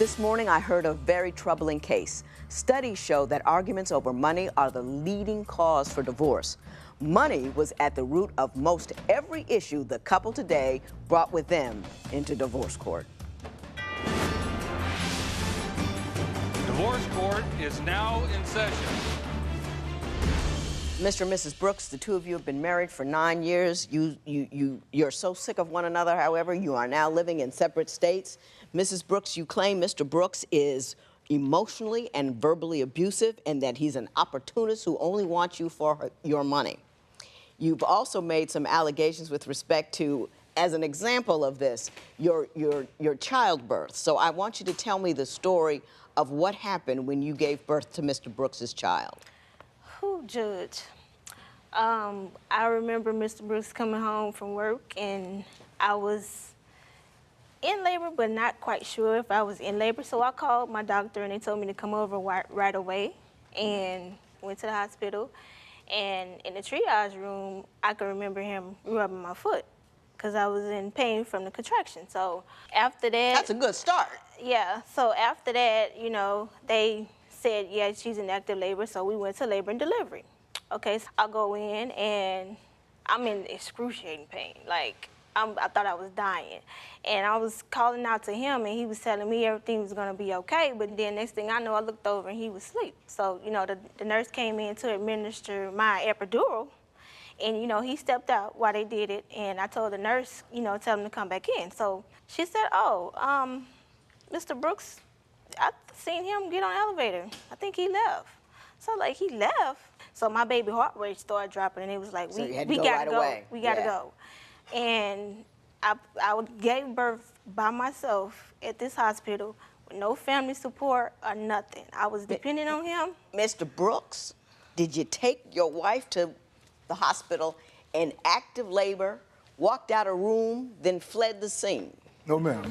This morning, I heard a very troubling case. Studies show that arguments over money are the leading cause for divorce. Money was at the root of most every issue the couple today brought with them into divorce court. Divorce court is now in session. Mr. and Mrs. Brooks, the two of you have been married for 9 years. You're so sick of one another, however, you are now living in separate states. Mrs. Brooks, you claim Mr. Brooks is emotionally and verbally abusive and that he's an opportunist who only wants you for your money. You've also made some allegations with respect to, as an example of this, your childbirth. So I want you to tell me the story of what happened when you gave birth to Mr. Brooks's child. Who, Judge? I remember Mr. Brooks coming home from work, and I was in labor, but not quite sure if I was in labor. So I called my doctor, and they told me to come over right away, and went to the hospital. And in the triage room, I could remember him rubbing my foot because I was in pain from the contraction. So after that... That's a good start. Yeah, so after that, you know, they said, yeah, she's in active labor, so we went to labor and delivery. Okay, so I go in, and I'm in excruciating pain. Like, I thought I was dying. And I was calling out to him, and he was telling me everything was gonna be okay, but then next thing I know, I looked over, and he was asleep. So, you know, the nurse came in to administer my epidural, and, you know, he stepped out while they did it, and I told the nurse, you know, tell him to come back in. So she said, oh, Mr. Brooks, I seen him get on the elevator. I think he left. So, like, he left. So my baby heart rate started dropping, and it was like, so we gotta gotta go. Away. We gotta go. And I gave birth by myself at this hospital with no family support or nothing. I was dependent on him. Mr. Brooks, did you take your wife to the hospital in active labor, walked out a room, then fled the scene? No, ma'am.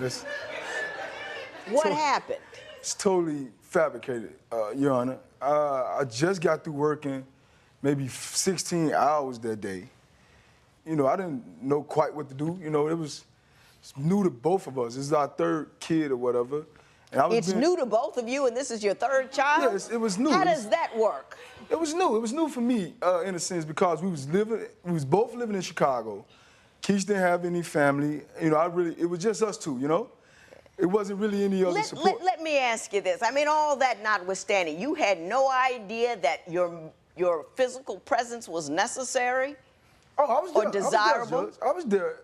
What happened? It's totally fabricated, Your Honor. I just got through working maybe 16 hours that day. You know, I didn't know quite what to do. You know, it's new to both of us. This is our third kid or whatever. And It's new to both of you, and this is your third child? Yes, it was new. How does that work? It was new. It was new for me, in a sense, because we was both living in Chicago. Keish didn't have any family. You know, it was just us two, you know? It wasn't really any other support. Let me ask you this. I mean, all that notwithstanding, you had no idea that your physical presence was necessary? Oh, I was there. Or desirable? I was there.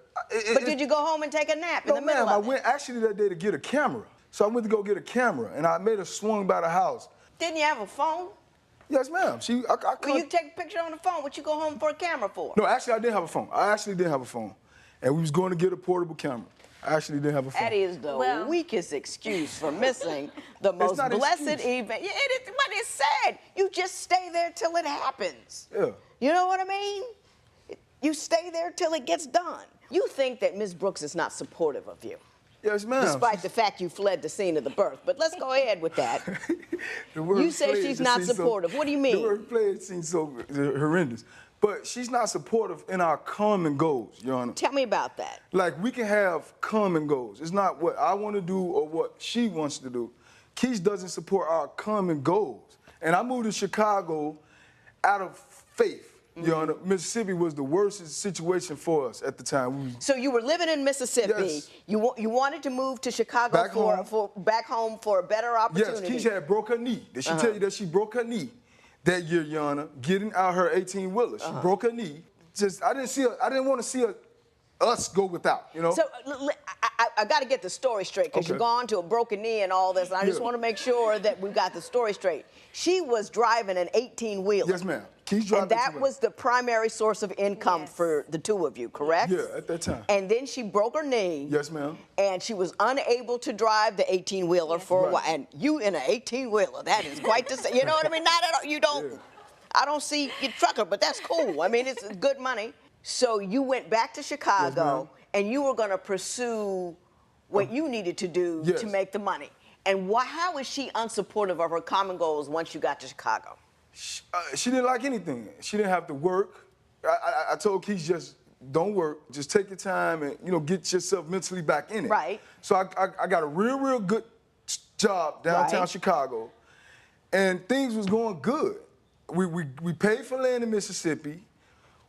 But did you go home and take a nap in the middle of it? No, ma'am. I went actually that day to get a camera. So I went to go get a camera, and I made a swung by the house. Didn't you have a phone? Yes, ma'am. Well, you take a picture on the phone. What you go home for a camera for? No, actually, I didn't have a phone. I actually didn't have a phone. And we was going to get a portable camera. I actually didn't have a phone. That is the weakest excuse for missing the most blessed event. Yeah, but it's sad. You just stay there till it happens. Yeah. You know what I mean? You stay there till it gets done. You think that Ms. Brooks is not supportive of you. Yes, ma'am. Despite the fact you fled the scene of the birth. But let's go ahead with that. You say she's not supportive. What do you mean? The word played seems so horrendous. But she's not supportive in our common goals, Your Honor. Tell me about that. Like, we can have common goals. It's not what I want to do or what she wants to do. Keish doesn't support our common goals. And I moved to Chicago out of faith. Your Honor, Mississippi was the worst situation for us at the time. So you were living in Mississippi. Yes. You wanted to move to Chicago back home for a better opportunity. Yes, Keish had broke her knee. Did she tell you that she broke her knee that year, Your Honor, getting out her 18-wheeler? She broke her knee. I didn't want to see us go without, you know? So I got to get the story straight because you've gone to a broken knee and all this. And I just want to make sure that we got the story straight. She was driving an 18-wheeler. Yes, ma'am. And that was the primary source of income for the two of you, correct? Yeah, at that time. And then she broke her knee. Yes, ma'am. And she was unable to drive the 18-wheeler for a while. And you in an 18-wheeler, that is quite the same. You know what I mean? Not at all. You don't. Yeah. I don't see your trucker, but that's cool. I mean, it's good money. So you went back to Chicago, and you were going to pursue what you needed to do to make the money. And how is she unsupportive of her common goals once you got to Chicago? She didn't like anything. She didn't have to work. I told Keish, just don't work. Just take your time and, you know, get yourself mentally back in it. Right. So I got a real good job downtown Right. Chicago, and things was going good. We paid for land in Mississippi.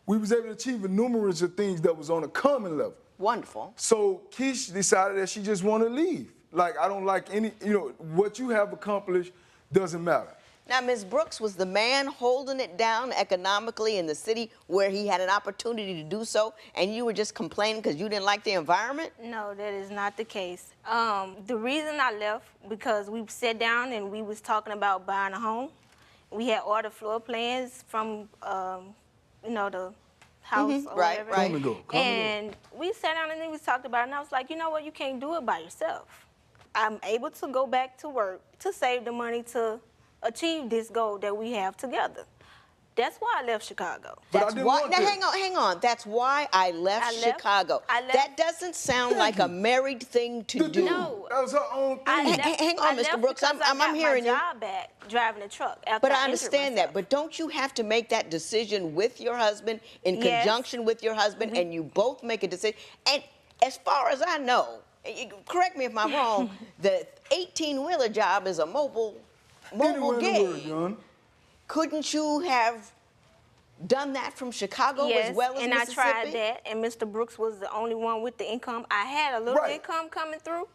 We was able to achieve a numerous of things that was on a common level. Wonderful. So Keish decided that she just wanted to leave. Like, I don't like any, what you have accomplished doesn't matter. Now, Ms. Brooks was the man holding it down economically in the city where he had an opportunity to do so, and you were just complaining because you didn't like the environment? No, that is not the case. The reason I left, because we sat down and we was talking about buying a home. We had all the floor plans from, the house or right, whatever. right. Come and go. And we sat down and then we talked about it, and I was like, you know what, you can't do it by yourself. I'm able to go back to work to save the money to achieve this goal that we have together. That's why I left Chicago. But I That's didn't why. want Now, that. hang on. That's why I left Chicago. I left- That doesn't sound like a married thing to do. No. That was her own thing. Hang on, I Mr. left Brooks, because I'm I got hearing you. my job back driving a truck after But I injured understand that. myself. But don't you have to make that decision with your husband, in Yes. conjunction with your husband, and you both make a decision? And as far as I know, correct me if I'm wrong, the 18-wheeler job is a mobile Anywhere in the gig. world, John. Couldn't you have done that from Chicago Yes, as well as and Mississippi? I tried that, and Mr. Brooks was the only one with the income. I had a little Right. income coming through,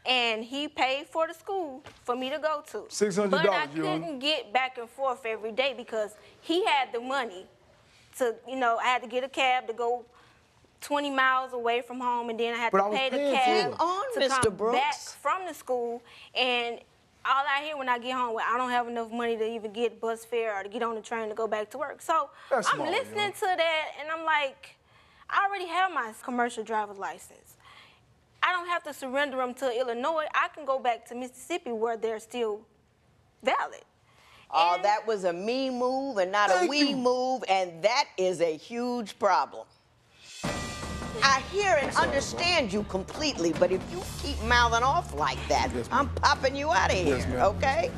and he paid for the school for me to go to. $600, But I John. couldn't get back and forth every day because he had the money to, I had to get a cab to go 20 miles away from home, and then I had But to I was pay the paying for cab it. Hang on, to Mr. come Brooks. back from the school. And all I hear when I get home, well, I don't have enough money to even get bus fare or to get on the train to go back to work. So That's I'm small, listening to that, and I'm like, I already have my commercial driver's license. I don't have to surrender them to Illinois. I can go back to Mississippi where they're still valid. Oh, And- that was a me move and not a Thank we you. move, and that is a huge problem. I hear and understand you completely, but if you keep mouthing off like that, Yes, ma'am. I'm popping you out of here, Yes, ma'am. okay?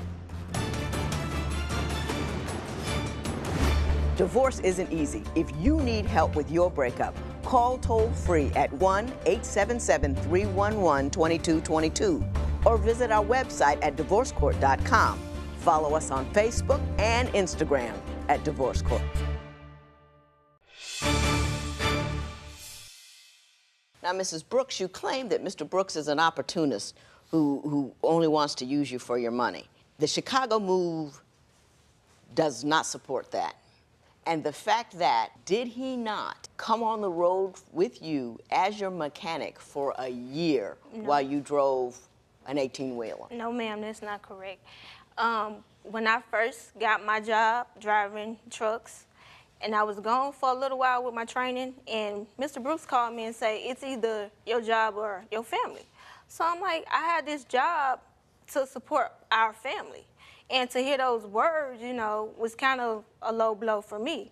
Divorce isn't easy. If you need help with your breakup, call toll-free at 1-877-311-2222 or visit our website at divorcecourt.com. Follow us on Facebook and Instagram at Divorce Court. Now, Mrs. Brooks, you claim that Mr. Brooks is an opportunist who only wants to use you for your money. The Chicago move does not support that. And the fact that, did he not come on the road with you as your mechanic for a year while you drove an 18-wheeler? No, ma'am, that's not correct. When I first got my job driving trucks, and I was gone for a little while with my training, and Mr. Brooks called me and said, it's either your job or your family. So I'm like, I had this job to support our family. And to hear those words, was kind of a low blow for me.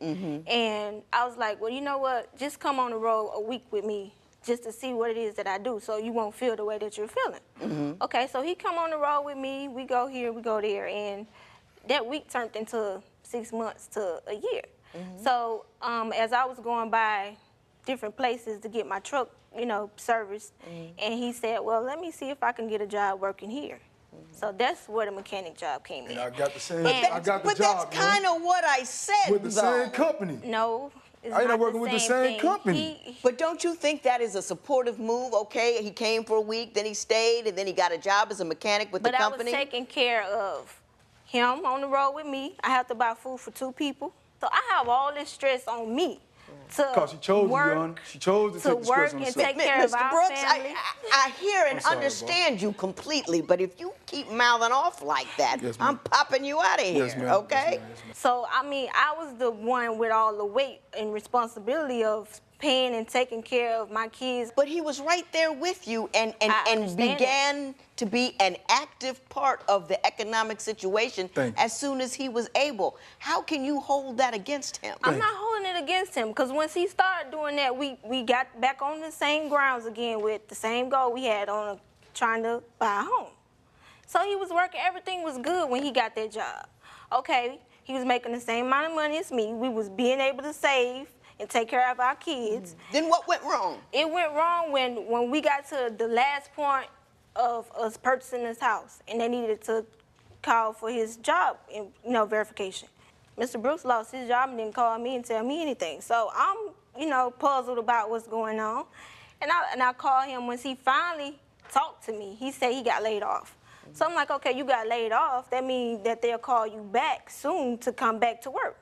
And I was like, well, you know what? Just come on the road a week with me just to see what it is that I do so you won't feel the way that you're feeling. Okay, so he come on the road with me. We go here, we go there. And that week turned into 6 months to a year. So as I was going by different places to get my truck, serviced, and he said, well, let me see if I can get a job working here. So that's where the mechanic job came in. And I got the same. And- I got the But job. that's kind of what I said, with the though. same company. No, it's I ain't not working with the same thing. company. But don't you think that is a supportive move? Okay, he came for a week, then he stayed, and then he got a job as a mechanic with the But I was company? taking care of him on the road with me. I have to buy food for 2 people. So I have all this stress on me to Because she chose you, work, John. She chose to take the stress work on and herself. take care of Mr. our Brooks, family. I hear and I'm sorry, understand you completely, but if you keep mouthing off like that, Yes, ma'am. I'm popping you out of here, Yes, ma'am. okay? Yes, ma'am. Yes, ma'am. So, I was the one with all the weight and responsibility of paying and taking care of my kids. But he was right there with you and I understand that. began to be an active part of the economic situation Thank you. as soon as he was able. How can you hold that against him? I'm not holding it against him because once he started doing that, we got back on the same grounds again with the same goal we had on trying to buy a home. So he was working, everything was good when he got that job. Okay, he was making the same amount of money as me. We was being able to save and take care of our kids. Then what went wrong? It went wrong when we got to the last point of us purchasing this house, and they needed to call for his job and, verification. Mr. Brooks lost his job and didn't call me and tell me anything. So I'm, puzzled about what's going on. And I called him once he finally talked to me. He said he got laid off. So I'm like, okay, you got laid off. That means that they'll call you back soon to come back to work.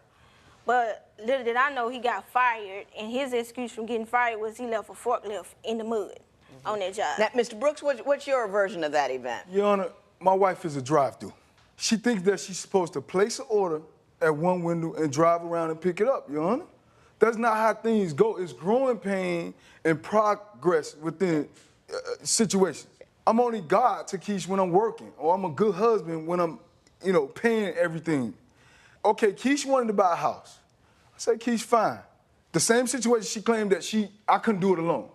But little did I know he got fired, and his excuse from getting fired was he left a forklift in the mud on that job. Now, Mr. Brooks, what's your version of that event? Your Honor, my wife is a drive-through. She thinks that she's supposed to place an order at one window and drive around and pick it up, Your Honor. That's not how things go. It's growing pain and progress within situations. I'm only God to Keish when I'm working, or I'm a good husband when I'm, paying everything. Okay, Keish wanted to buy a house. I said, Keish, fine. The same situation she claimed that I couldn't do it alone.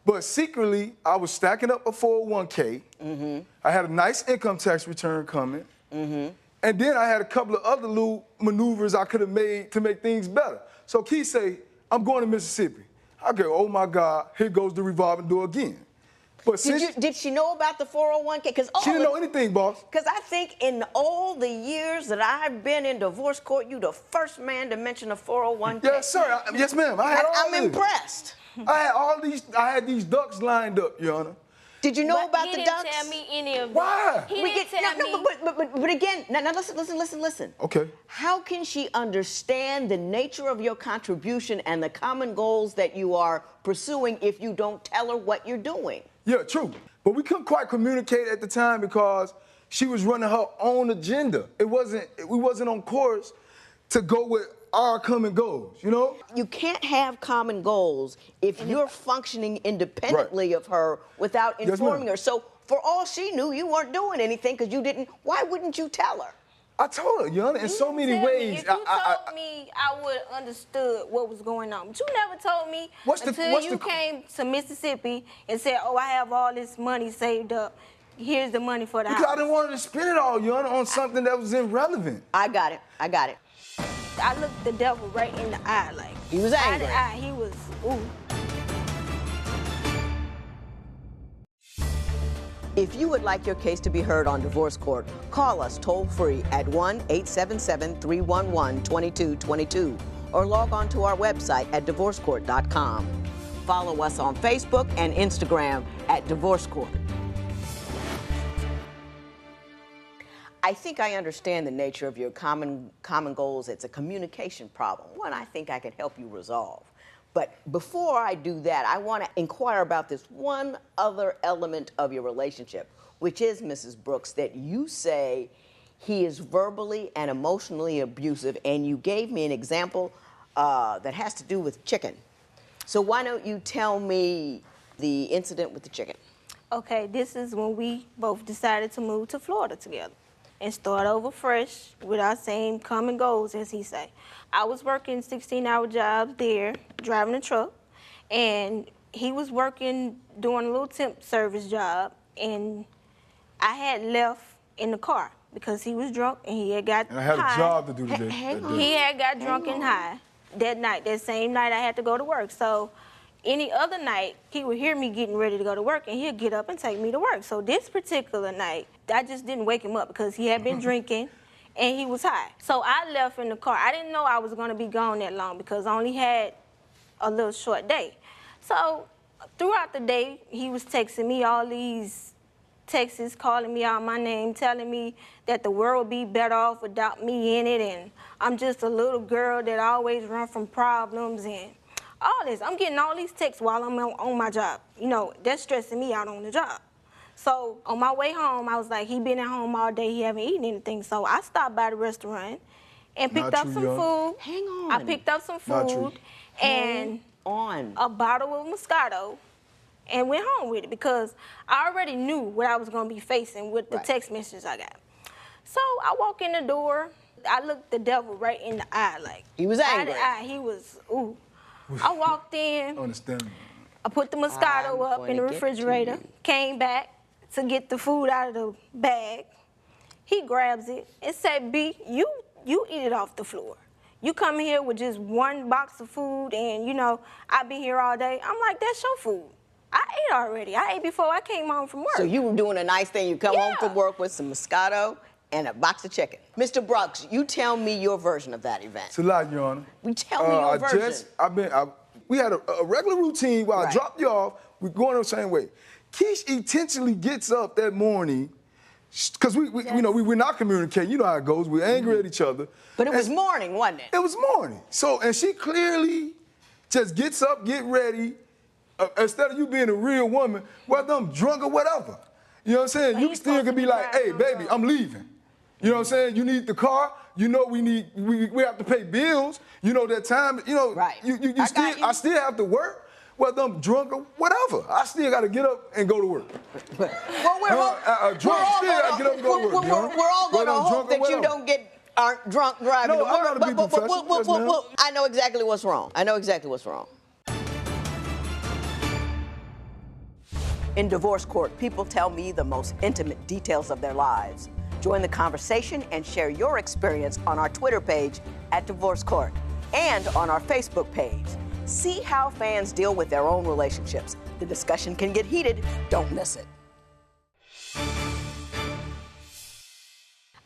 But secretly, I was stacking up a 401k. Mm-hmm. I had a nice income tax return coming. Mm-hmm. And then I had a couple of other little maneuvers I could have made to make things better. So Keish say, I'm going to Mississippi. I go, oh my God, here goes the revolving door again. But did she know about the 401k? She didn't know anything, boss. Because I think in all the years that I've been in divorce court, you the first man to mention a 401k. Yes, sir. Yes, ma'am. I'm impressed. I had these ducks lined up, Your Honor. Did you know about the ducks? He didn't tell me any of that. Why? He didn't tell me. But again, now listen. Okay. How can she understand the nature of your contribution and the common goals that you are pursuing if you don't tell her what you're doing? Yeah, true. But we couldn't quite communicate at the time because she was running her own agenda. We wasn't on course to go with our common goals, You can't have common goals if you're functioning independently of her without informing her. So for all she knew, you weren't doing anything because you didn't. Why wouldn't you tell her? I told her, Your Honor, in so many ways. If you told me, I would have understood what was going on. But you never told me until you came to Mississippi and said, oh, I have all this money saved up. Here's the money for the house. Because I didn't want her to spend it all, Your Honor, on something that was irrelevant. I got it. I looked the devil right in the eye, like. He was angry. Eye to eye, he was, ooh. If you would like your case to be heard on divorce court, call us toll-free at 1-877-311-2222 or log on to our website at divorcecourt.com. Follow us on Facebook and Instagram at Divorce Court. I think I understand the nature of your common goals. It's a communication problem, one I think I can help you resolve. But before I do that, I want to inquire about this one other element of your relationship, which is, Mrs. Brooks, that you say he is verbally and emotionally abusive, and you gave me an example that has to do with chicken. So why don't you tell me the incident with the chicken? Okay, this is when we both decided to move to Florida together and start over fresh with our same common goals, as he say. I was working 16-hour jobs there, driving a truck, and he was working, doing a little temp service job, and I had left in the car because he was drunk and he had got high. And I had a job to do today. He had got drunk and high that night. That same night I had to go to work. So any other night, he would hear me getting ready to go to work, and he'd get up and take me to work. So this particular night, I just didn't wake him up because he had been drinking, and he was high. So I left in the car. I didn't know I was going to be gone that long because I only had a little short day. So throughout the day, he was texting me all these texts, calling me out my name, telling me that the world would be better off without me in it, and I'm just a little girl that always run from problems and all this. I'm getting all these texts while I'm on my job. That's stressing me out on the job. So on my way home, I was like, he been at home all day, he haven't eaten anything. So I stopped by the restaurant and picked up some food. Hang on. I picked up some food and a bottle of Moscato and went home with it because I already knew what I was going to be facing with the text messages I got. So I walk in the door. I looked the devil right in the eye, like. He was angry. Eye to eye, he was, ooh. I walked in. Understand. I put the Moscato up in the refrigerator, came back to get the food out of the bag. He grabs it and said, B, you eat it off the floor. You come here with just one box of food and, I've been here all day. I'm like, that's your food. I ate already. I ate before I came home from work. So you were doing a nice thing. You come home Yeah. from work with some Moscato and a box of chicken. Mr. Brooks, you tell me your version of that event. It's a lot, Your Honor. Tell me your version. We had a regular routine where I Right. dropped you off. We're going the same way. Keish intentionally gets up that morning because we're not communicating. You know how it goes. We're angry at each other. But it was morning, wasn't it? It was morning. So, and she clearly just gets up, get ready. Instead of you being a real woman, whether I'm drunk or whatever. You know what I'm saying? But You he's still supposed can to be be like, hey, driving baby, I'm leaving. You know what I'm saying? You need the car. You know we have to pay bills. You know that time. You know, Right. I still have to work. Whether I'm drunk or whatever, I still got to get up and go to work. Well, we're all drunk, still got to get up and go to work. We're all going to hope that you aren't drunk driving No, to I'm work. not a big professional. Yes, ma'am. I know exactly what's wrong. In divorce court, people tell me the most intimate details of their lives. Join the conversation and share your experience on our Twitter page @Divorce Court and on our Facebook page. See how fans deal with their own relationships. The discussion can get heated. Don't miss it.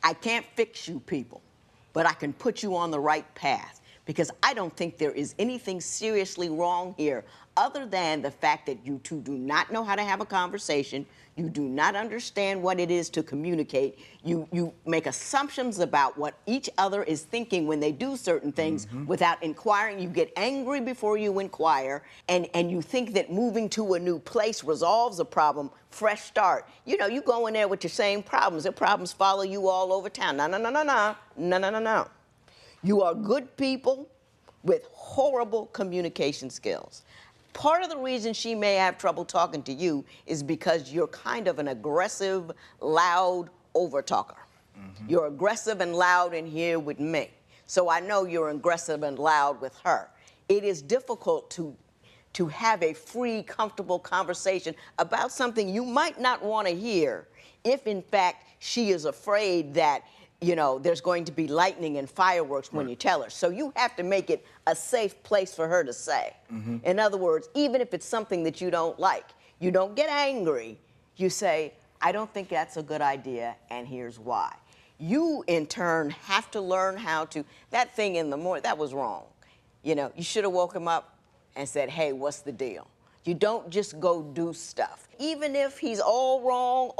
I can't fix you people, but I can put you on the right path because I don't think there is anything seriously wrong here other than the fact that you two do not know how to have a conversation. You do not understand what it is to communicate. You make assumptions about what each other is thinking when they do certain things without inquiring. You get angry before you inquire, and you think that moving to a new place resolves a problem. Fresh start. You know, you go in there with your same problems. The problems follow you all over town. No. You are good people with horrible communication skills. Part of the reason she may have trouble talking to you is because you're kind of an aggressive, loud over-talker. You're aggressive and loud in here with me. So I know you're aggressive and loud with her. It is difficult to have a free, comfortable conversation about something you might not want to hear if, in fact, she is afraid that there's going to be lightning and fireworks when you tell her. So you have to make it a safe place for her to say. In other words, even if it's something that you don't like, you don't get angry. You say, I don't think that's a good idea, and here's why. You, in turn, have to learn how to, that thing in the morning, that was wrong. You should have woke him up and said, hey, what's the deal? You don't just go do stuff. Even if he's all wrong,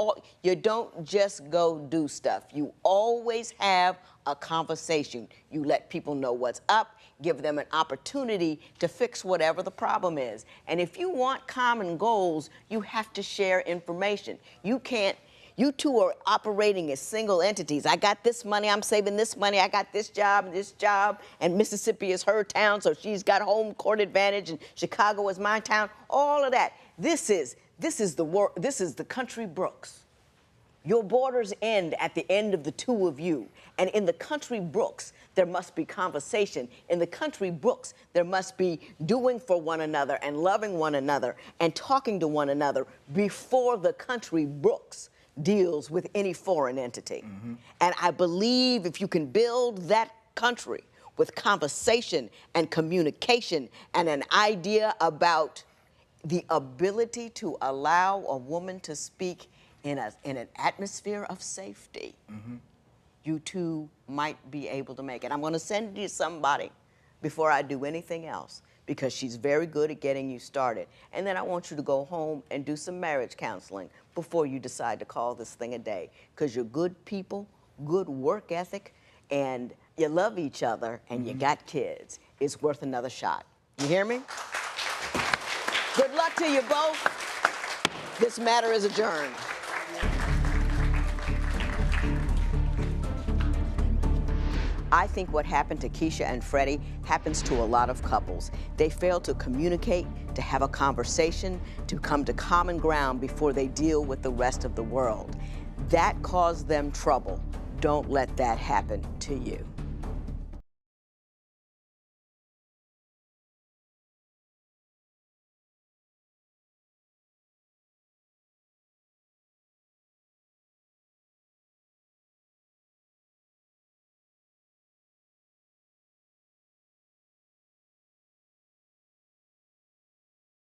you don't just go do stuff. You always have a conversation. You let people know what's up, give them an opportunity to fix whatever the problem is. And if you want common goals, you have to share information. You two are operating as single entities. I got this money, I'm saving this money, I got this job, and Mississippi is her town, so she's got home court advantage, and Chicago is my town. All of that. This is the country Brooks. Your borders end at the end of the two of you. And in the country Brooks, there must be conversation. In the country Brooks, there must be doing for one another and loving one another and talking to one another before the country Brooks deals with any foreign entity. And I believe if you can build that country with conversation and communication and an idea about the ability to allow a woman to speak in an atmosphere of safety, you two might be able to make it. I'm going to send you somebody before I do anything else because she's very good at getting you started. And then I want you to go home and do some marriage counseling before you decide to call this thing a day, because you're good people, good work ethic, and you love each other, and you got kids. It's worth another shot. You hear me? Good luck to you both. This matter is adjourned. I think what happened to Keisha and Freddie happens to a lot of couples. They fail to communicate, to have a conversation, to come to common ground before they deal with the rest of the world. That caused them trouble. Don't let that happen to you.